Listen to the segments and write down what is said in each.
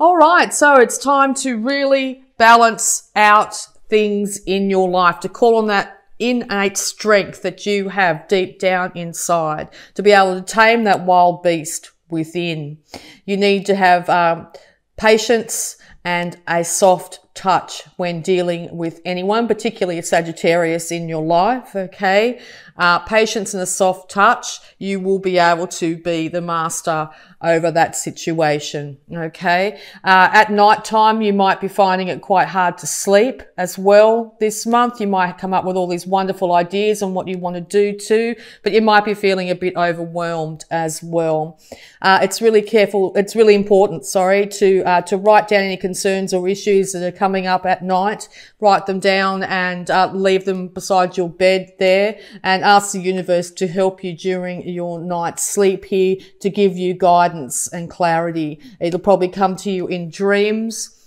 All right, so it's time to really balance out things in your life, to call on that innate strength that you have deep down inside, to be able to tame that wild beast within. You need to have patience and a soft touch when dealing with anyone, particularly a Sagittarius in your life, okay? Patience and a soft touch, you will be able to be the master over that situation, okay? At night time, you might be finding it quite hard to sleep as well this month. You might come up with all these wonderful ideas on what you want to do too, but you might be feeling a bit overwhelmed as well. It's really important, to write down any concerns or issues that are coming up at night. Write them down and leave them beside your bed there, and ask the universe to help you during your night's sleep here, to give you guidance and clarity. It'll probably come to you in dreams,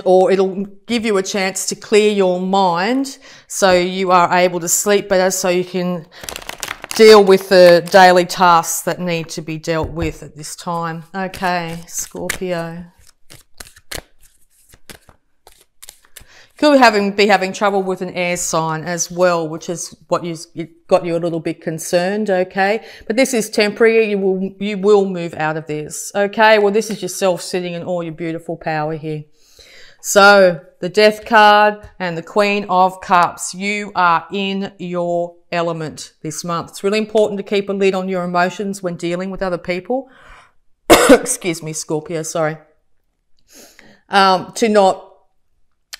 or it'll give you a chance to clear your mind so you are able to sleep better, so you can deal with the daily tasks that need to be dealt with at this time. Okay, Scorpio. Could be having trouble with an air sign as well, which is what got you a little bit concerned, okay? But this is temporary. You will move out of this, okay? Well, this is yourself sitting in all your beautiful power here. So the Death card and the Queen of Cups, you are in your element this month. It's really important to keep a lid on your emotions when dealing with other people. Excuse me, Scorpio, sorry. To not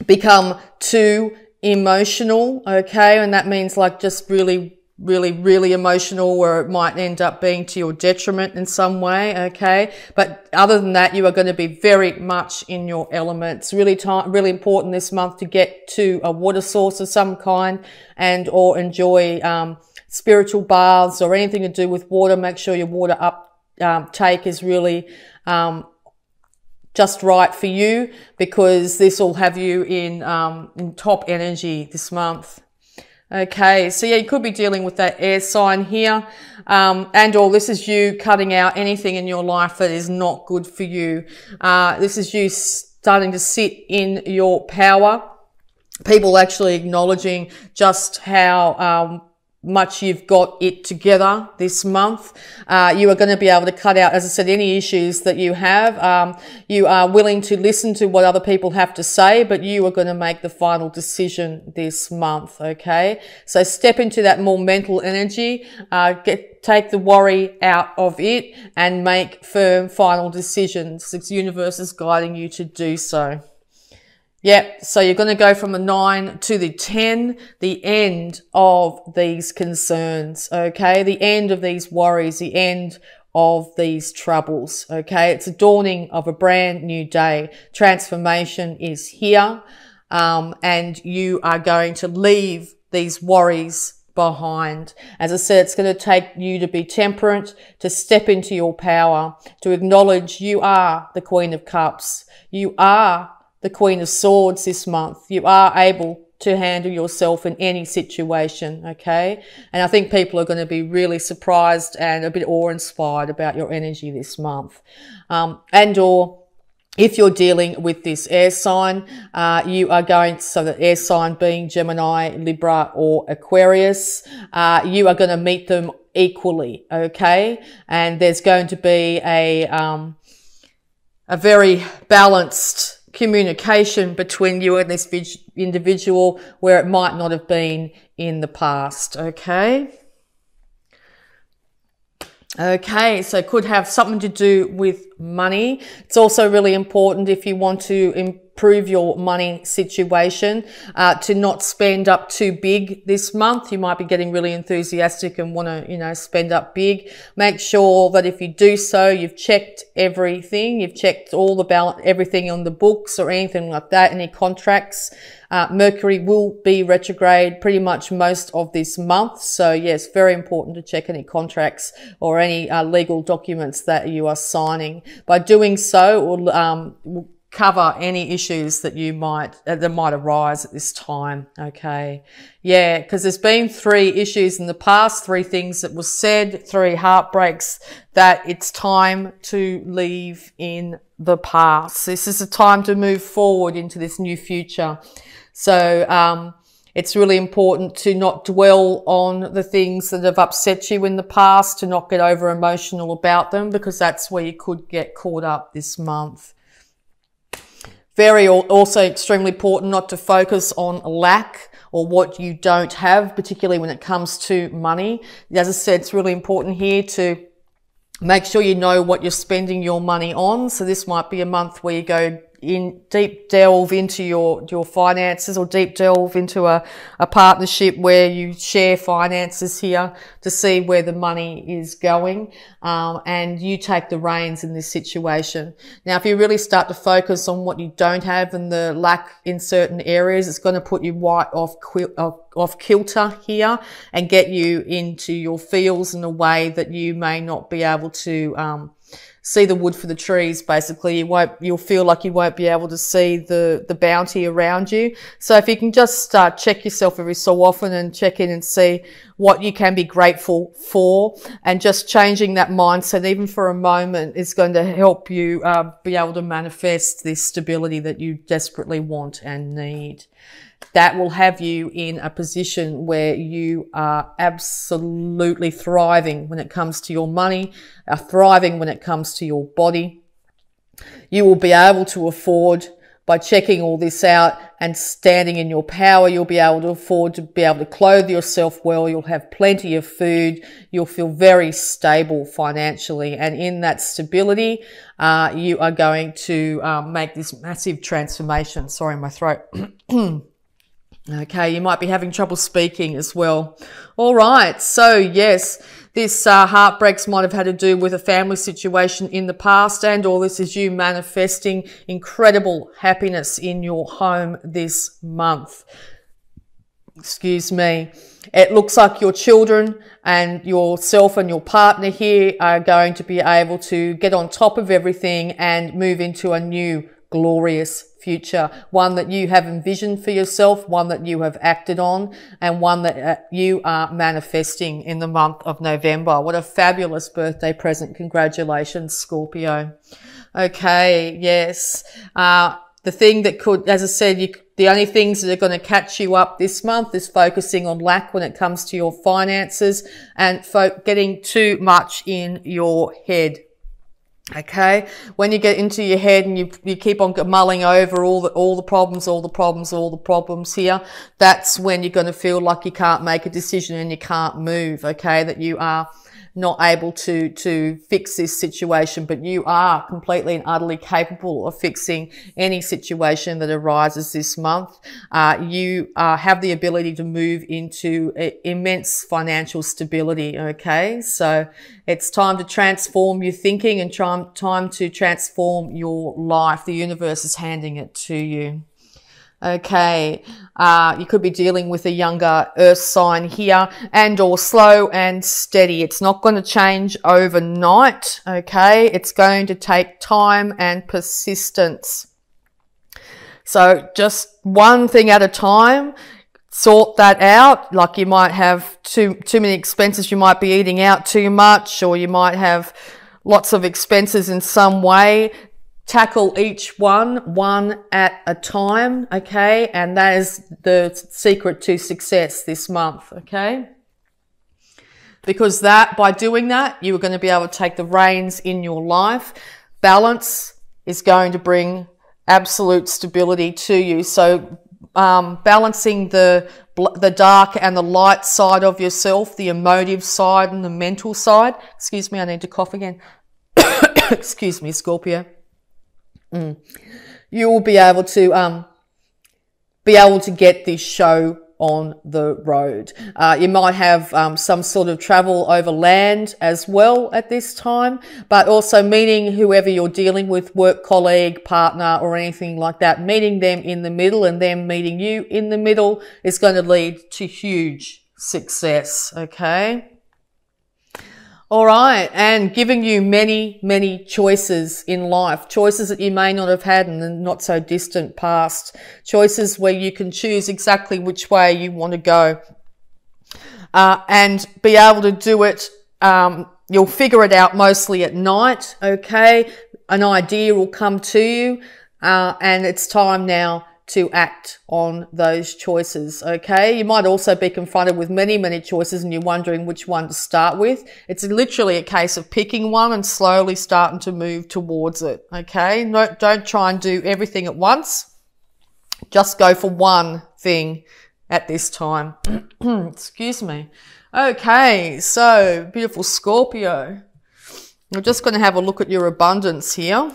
become too emotional, okay? And that means like just really emotional, where it might end up being to your detriment in some way, okay? But other than that, you are going to be very much in your element. It's really important this month to get to a water source of some kind, or enjoy spiritual baths or anything to do with water. Make sure your water uptake is really just right for you, because this will have you in top energy this month. Okay, so yeah, you could be dealing with that air sign here, or this is you cutting out anything in your life that is not good for you. This is you starting to sit in your power. People actually acknowledging just how much you've got it together this month. You are going to be able to cut out, as I said, any issues that you have. You are willing to listen to what other people have to say, but you are going to make the final decision this month, okay? So step into that more mental energy, take the worry out of it, and make firm final decisions. The universe is guiding you to do so. Yep, so you're going to go from the 9 to the 10, the end of these concerns, okay? The end of these worries, the end of these troubles, okay? It's a dawning of a brand new day. Transformation is here, and you are going to leave these worries behind. As I said, it's going to take you to be temperate, to step into your power, to acknowledge you are the Queen of Cups. You are the Queen of Swords this month. You are able to handle yourself in any situation, okay? And I think people are going to be really surprised and a bit awe-inspired about your energy this month. Or if you're dealing with this air sign, you are going, so the air sign being Gemini, Libra, or Aquarius, you are going to meet them equally, okay? And there's going to be a very balanced communication between you and this individual, where it might not have been in the past, okay? Okay, so it could have something to do with money. It's also really important, if you want to improve your money situation, to not spend up too big this month. You might be getting really enthusiastic and want to, spend up big. Make sure that if you do so, you've checked everything. You've checked all the balance, everything on the books or anything like that, any contracts. Mercury will be retrograde pretty much most of this month. So yes, very important to check any contracts or any legal documents that you are signing. By doing so, it will cover any issues that you might arise at this time. Okay. Yeah, because there's been 3 issues in the past, 3 things that was said, 3 heartbreaks that it's time to leave in the past. This is a time to move forward into this new future. So, it's really important to not dwell on the things that have upset you in the past, to not get over emotional about them, because that's where you could get caught up this month. Also extremely important not to focus on lack or what you don't have, particularly when it comes to money. As I said, it's really important here to make sure you know what you're spending your money on. So this might be a month where you go in deep delve into your finances, or deep delve into a partnership where you share finances here to see where the money is going, and you take the reins in this situation. Now, if you really start to focus on what you don't have and the lack in certain areas, it's going to put you right off kilter here and get you into your feels in a way that you may not be able to see the wood for the trees. Basically, you'll feel like you won't be able to see the bounty around you. So if you can just check yourself every so often and check in and see what you can be grateful for, and just changing that mindset even for a moment is going to help you be able to manifest this stability that you desperately want and need. That will have you in a position where you are absolutely thriving when it comes to your money, thriving when it comes to your body. You will be able to afford, by checking all this out and standing in your power, you'll be able to afford to be able to clothe yourself well. You'll have plenty of food. You'll feel very stable financially. And in that stability, you are going to make this massive transformation. Sorry, my throat. Okay, you might be having trouble speaking as well. All right, so yes, this heartbreaks might have had to do with a family situation in the past, and all this is you manifesting incredible happiness in your home this month. Excuse me. It looks like your children and yourself and your partner here are going to be able to get on top of everything and move into a new glorious future, one that you have envisioned for yourself, one that you have acted on, and one that you are manifesting in the month of November. What a fabulous birthday present. Congratulations, Scorpio. Okay, yes. The thing that could, as I said, the only things that are going to catch you up this month is focusing on lack when it comes to your finances, and getting too much in your head. Okay, when you get into your head and you keep on mulling over all the problems here, that's when you're going to feel like you can't make a decision and you can't move. Okay, that you are not able to fix this situation, but you are completely and utterly capable of fixing any situation that arises this month. You have the ability to move into immense financial stability. Okay, so it's time to transform your thinking and time to transform your life. The universe is handing it to you. Okay, you could be dealing with a younger earth sign here, and or slow and steady. It's not going to change overnight, okay? It's going to take time and persistence. So just one thing at a time, sort that out. Like you might have too many expenses, you might be eating out too much, or you might have lots of expenses in some way. Tackle each one at a time, okay? And that is the secret to success this month, okay? Because by doing that, you are going to be able to take the reins in your life. Balance is going to bring absolute stability to you. So balancing the dark and the light side of yourself, the emotive side and the mental side. Excuse me, I need to cough again. Excuse me, Scorpio. You will be able to get this show on the road. You might have some sort of travel over land as well at this time, but also meeting whoever you're dealing with, work colleague, partner, or anything like that, meeting them in the middle and them meeting you in the middle is going to lead to huge success, okay? All right, and giving you many, many choices in life, choices that you may not have had in the not so distant past, choices where you can choose exactly which way you want to go, and be able to do it. You'll figure it out mostly at night, okay? An idea will come to you, and it's time now to act on those choices, okay? You might also be confronted with many, many choices and you're wondering which one to start with. It's literally a case of picking one and slowly starting to move towards it, okay? No, don't try and do everything at once. Just go for one thing at this time. Excuse me. Okay, so beautiful Scorpio. We're just going to have a look at your abundance here.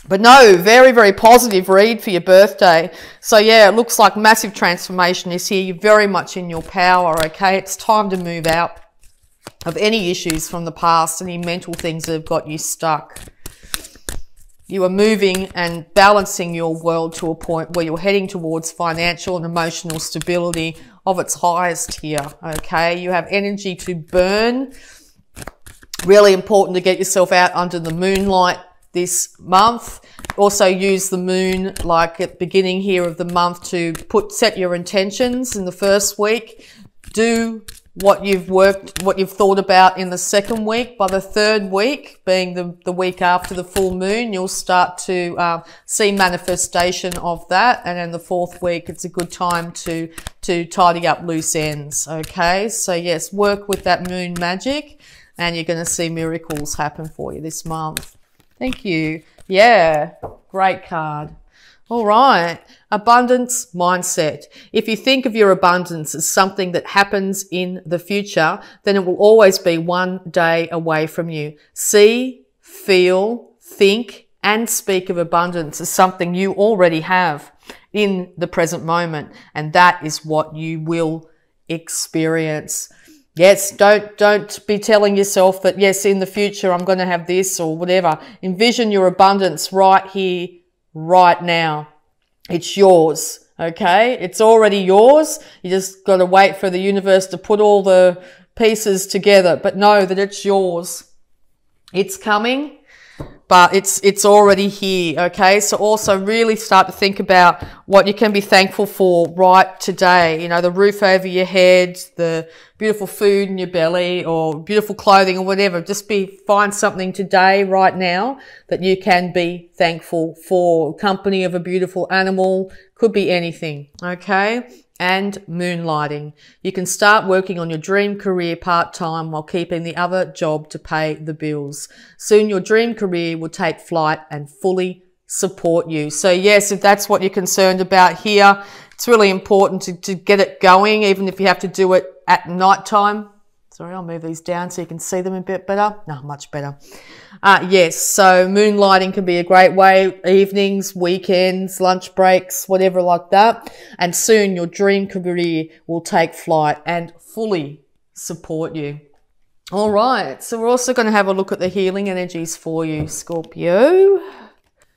But no, very, very positive read for your birthday. So yeah, it looks like massive transformation is here. You're very much in your power, okay? It's time to move out of any issues from the past, any mental things that have got you stuck. You are moving and balancing your world to a point where you're heading towards financial and emotional stability of its highest here, okay? You have energy to burn. Really important to get yourself out under the moonlight this month. Also use the moon like at the beginning here of the month to set your intentions in the first week. Do what you've thought about in the second week. By the third week, being the week after the full moon, you'll start to see manifestation of that. And then the fourth week, it's a good time to tidy up loose ends. Okay, so yes, work with that moon magic and you're going to see miracles happen for you this month. Thank you. Yeah, great card. All right, abundance mindset. If you think of your abundance as something that happens in the future, then it will always be one day away from you. See, feel, think, and speak of abundance as something you already have in the present moment, and that is what you will experience. Yes, don't be telling yourself that, yes, in the future I'm going to have this or whatever. Envision your abundance right here, right now. It's yours, okay? It's already yours. You just got to wait for the universe to put all the pieces together. But know that it's yours. It's coming, but it's already here, okay? So also really start to think about what you can be thankful for right today. You know, the roof over your head, the beautiful food in your belly, or beautiful clothing or whatever. Just find something today, right now, that you can be thankful for. Company of a beautiful animal, could be anything, okay? And moonlighting. You can start working on your dream career part-time while keeping the other job to pay the bills. Soon your dream career will take flight and fully support you. So yes, if that's what you're concerned about here, it's really important to get it going, even if you have to do it at night time. Sorry, I'll move these down so you can see them a bit better. No, much better. Yes, so moonlighting can be a great way, evenings, weekends, lunch breaks, whatever like that. And soon your dream career will take flight and fully support you. All right, so we're also going to have a look at the healing energies for you, Scorpio.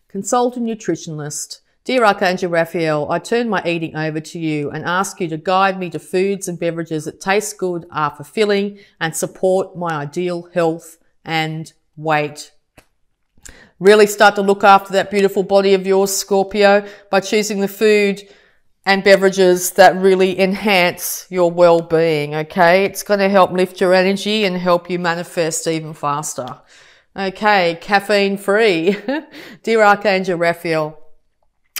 Consult a nutritionist. Dear Archangel Raphael, I turn my eating over to you and ask you to guide me to foods and beverages that taste good, are fulfilling, and support my ideal health and weight. Really start to look after that beautiful body of yours, Scorpio, by choosing the food and beverages that really enhance your well-being, okay? It's going to help lift your energy and help you manifest even faster. Okay, caffeine-free. Dear Archangel Raphael,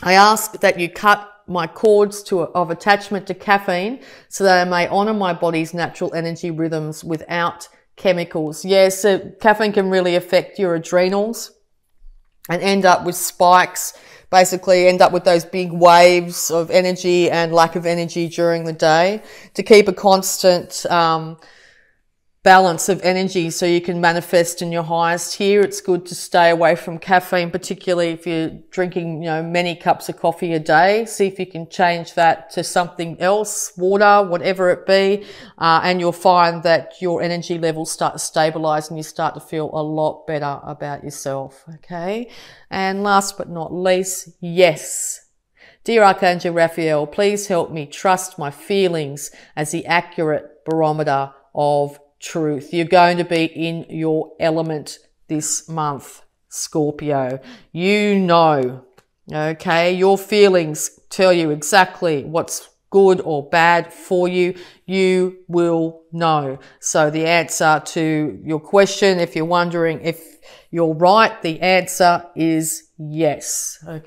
I ask that you cut my cords of attachment to caffeine so that I may honour my body's natural energy rhythms without chemicals. Yes, so caffeine can really affect your adrenals and end up with spikes, basically end up with those big waves of energy and lack of energy during the day. To keep a constant balance of energy so you can manifest in your highest here, it's good to stay away from caffeine, particularly if you're drinking, you know, many cups of coffee a day. See if you can change that to something else, water, whatever it be, and you'll find that your energy levels start to stabilize and you start to feel a lot better about yourself, okay? And last but not least, yes. Dear Archangel Raphael, please help me trust my feelings as the accurate barometer of truth. You're going to be in your element this month, Scorpio. You know, okay, your feelings tell you exactly what's good or bad for you. You will know. So the answer to your question, if you're wondering if you're right, the answer is yes. Okay.